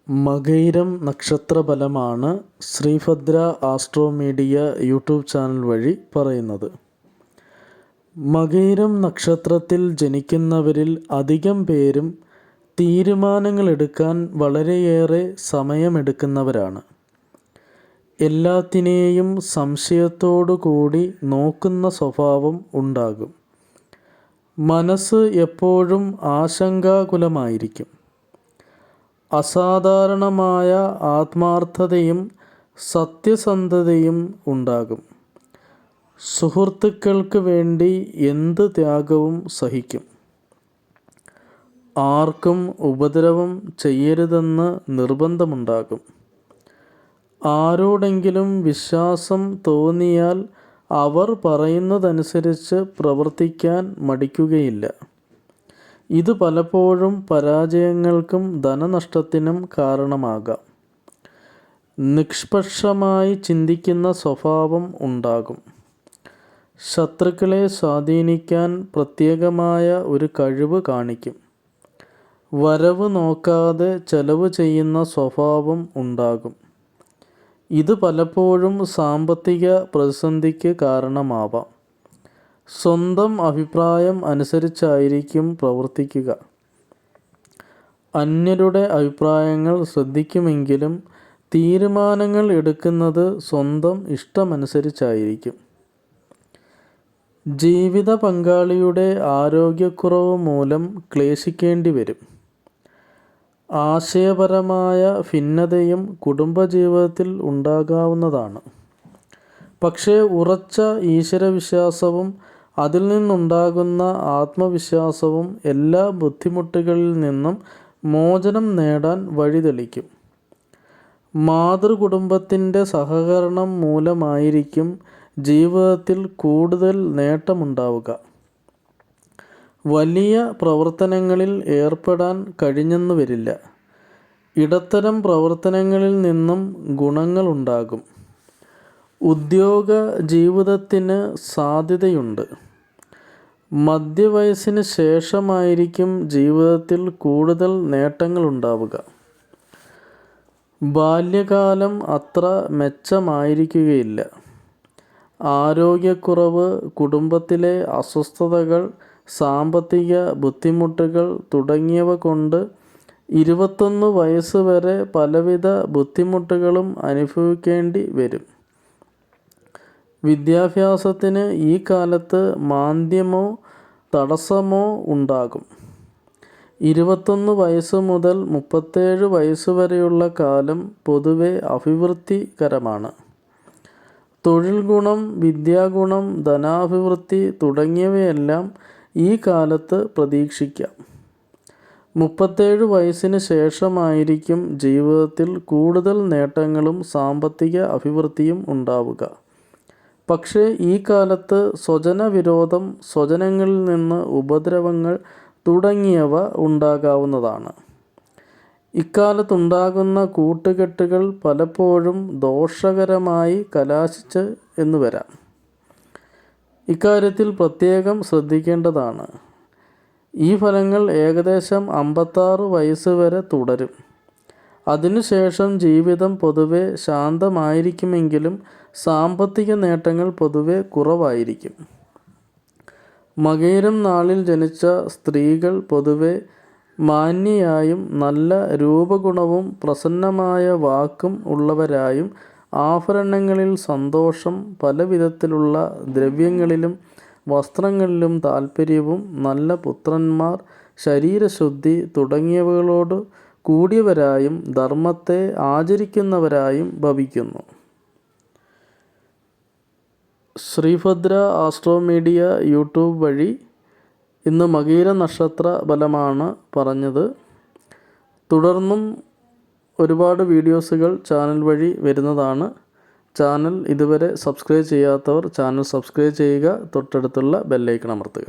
മകയിരം നക്ഷത്രഫലമാണ് Sreebhadra astro media YouTube channel വഴി പറയുന്നത്. മകയിരം നക്ഷത്രത്തിൽ ജനിക്കുന്നവരിൽ അധികം പേരും തീരുമാനങ്ങളെടുക്കാൻ വളരെയേറെ സമയമെടുക്കുന്നവരാണ്. എല്ലാത്തിനെയും സംശയത്തോടു കൂടി നോക്കുന്ന സ്വഭാവം ഉണ്ടാകും. മനസ്സ് എപ്പോഴും ആശങ്കാകുലമായിരിക്കും. അസാധാരണമായ ആത്മാർത്ഥതയും സത്യസന്ധതയും ഉണ്ടാകും. സുഹൃത്തുക്കൾക്ക് വേണ്ടി എന്ത് ത്യാഗവും സഹിക്കും. ആർക്കും ഉപദ്രവം ചെയ്യരുതെന്ന് നിർബന്ധമുണ്ടാകും. ആരോടെങ്കിലും വിശ്വാസം തോന്നിയാൽ അവർ പറയുന്നതനുസരിച്ച് പ്രവർത്തിക്കാൻ മടിക്കുകയില്ല. ഇത് പലപ്പോഴും പരാജയങ്ങൾക്കും ധനനഷ്ടത്തിനും കാരണമാകാം. നിഷ്പക്ഷമായി ചിന്തിക്കുന്ന സ്വഭാവം ഉണ്ടാകും. ശത്രുക്കളെ സ്വാധീനിക്കാൻ പ്രത്യേകമായ ഒരു കഴിവ് കാണിക്കും. വരവ് നോക്കാതെ ചെലവ് ചെയ്യുന്ന സ്വഭാവം ഉണ്ടാകും. ഇത് പലപ്പോഴും സാമ്പത്തിക പ്രതിസന്ധിക്ക് കാരണമാവാം. സ്വന്തം അഭിപ്രായം അനുസരിച്ചായിരിക്കും പ്രവർത്തിക്കുക. അന്യരുടെ അഭിപ്രായങ്ങൾ ശ്രദ്ധിക്കുമെങ്കിലും തീരുമാനങ്ങൾ എടുക്കുന്നത് സ്വന്തം ഇഷ്ടമനുസരിച്ചായിരിക്കും. ജീവിത പങ്കാളിയുടെ ആരോഗ്യക്കുറവ് മൂലം ക്ലേശിക്കേണ്ടി വരും. ആശയപരമായ ഭിന്നതയും കുടുംബജീവിതത്തിൽ ഉണ്ടാകാവുന്നതാണ്. പക്ഷേ ഉറച്ച ഈശ്വരവിശ്വാസവും അതിൽ നിന്നുണ്ടാകുന്ന ആത്മവിശ്വാസവും എല്ലാ ബുദ്ധിമുട്ടുകളിൽ നിന്നും മോചനം നേടാൻ വഴിതെളിക്കും. മാതൃകുടുംബത്തിൻ്റെ സഹകരണം മൂലമായിരിക്കും ജീവിതത്തിൽ കൂടുതൽ നേട്ടമുണ്ടാവുക. വലിയ പ്രവർത്തനങ്ങളിൽ ഏർപ്പെടാൻ കഴിഞ്ഞെന്നു വരില്ല. ഇടത്തരം പ്രവർത്തനങ്ങളിൽ നിന്നും ഗുണങ്ങളുണ്ടാകും. ഉദ്യോഗ ജീവിതത്തിന് സാധ്യതയുണ്ട്. മധ്യവയസ്സിന് ശേഷമായിരിക്കും ജീവിതത്തിൽ കൂടുതൽ നേട്ടങ്ങളുണ്ടാവുക. ബാല്യകാലം അത്ര മെച്ചമായിരിക്കുകയില്ല. ആരോഗ്യക്കുറവ്, കുടുംബത്തിലെ അസ്വസ്ഥതകൾ, സാമ്പത്തിക ബുദ്ധിമുട്ടുകൾ തുടങ്ങിയവ കൊണ്ട് 21 വയസ്സ് വരെ പലവിധ ബുദ്ധിമുട്ടുകളും അനുഭവിക്കേണ്ടി വരും. വിദ്യാഭ്യാസത്തിന് ഈ കാലത്ത് മാന്ദ്യമോ തടസ്സമോ ഉണ്ടാകും. 21 വയസ്സ് മുതൽ 37 വയസ്സ് വരെയുള്ള കാലം പൊതുവെ അഭിവൃദ്ധികരമാണ്. തൊഴിൽ ഗുണം, വിദ്യാഗുണം, ധനാഭിവൃദ്ധി തുടങ്ങിയവയെല്ലാം ഈ കാലത്ത് പ്രതീക്ഷിക്കാം. 37 വയസ്സിന് ശേഷമായിരിക്കും ജീവിതത്തിൽ കൂടുതൽ നേട്ടങ്ങളും സാമ്പത്തിക അഭിവൃദ്ധിയും ഉണ്ടാവുക. പക്ഷേ ഈ കാലത്ത് സ്വജനവിരോധം, സ്വജനങ്ങളിൽ നിന്ന് ഉപദ്രവങ്ങൾ തുടങ്ങിയവ ഉണ്ടാകാവുന്നതാണ്. ഇക്കാലത്തുണ്ടാകുന്ന കൂട്ടുകെട്ടുകൾ പലപ്പോഴും ദോഷകരമായി കലാശിച്ച് എന്ന് വരാം. ഇക്കാര്യത്തിൽ പ്രത്യേകം ശ്രദ്ധിക്കേണ്ടതാണ്. ഈ ഫലങ്ങൾ ഏകദേശം 56 വയസ്സ് വരെ തുടരും. അതിനുശേഷം ജീവിതം പൊതുവെ ശാന്തമായിരിക്കുമെങ്കിലും സാമ്പത്തിക നേട്ടങ്ങൾ പൊതുവെ കുറവായിരിക്കും. മകയിരം നാളിൽ ജനിച്ച സ്ത്രീകൾ പൊതുവെ മാന്യയായും നല്ല രൂപഗുണവും പ്രസന്നമായ വാക്കും ഉള്ളവരായും ആഭരണങ്ങളിൽ സന്തോഷം, പലവിധത്തിലുള്ള ദ്രവ്യങ്ങളിലും വസ്ത്രങ്ങളിലും താൽപ്പര്യവും, നല്ല പുത്രന്മാർ, ശരീരശുദ്ധി തുടങ്ങിയവകളോട് കൂടിയവരായും ധർമ്മത്തെ ആചരിക്കുന്നവരായും ഭവിക്കുന്നു. ശ്രീഭദ്ര ആസ്ട്രോ മീഡിയ യൂട്യൂബ് വഴി ഇന്ന് മകയിര നക്ഷത്ര ഫലമാണ് പറഞ്ഞത്. തുടർന്നും ഒരുപാട് വീഡിയോസുകൾ ചാനൽ വഴി വരുന്നതാണ്. ചാനൽ ഇതുവരെ സബ്സ്ക്രൈബ് ചെയ്യാത്തവർ ചാനൽ സബ്സ്ക്രൈബ് ചെയ്യുക. തൊട്ടടുത്തുള്ള ബെല്ലൈക്കൺ അമർത്തുക.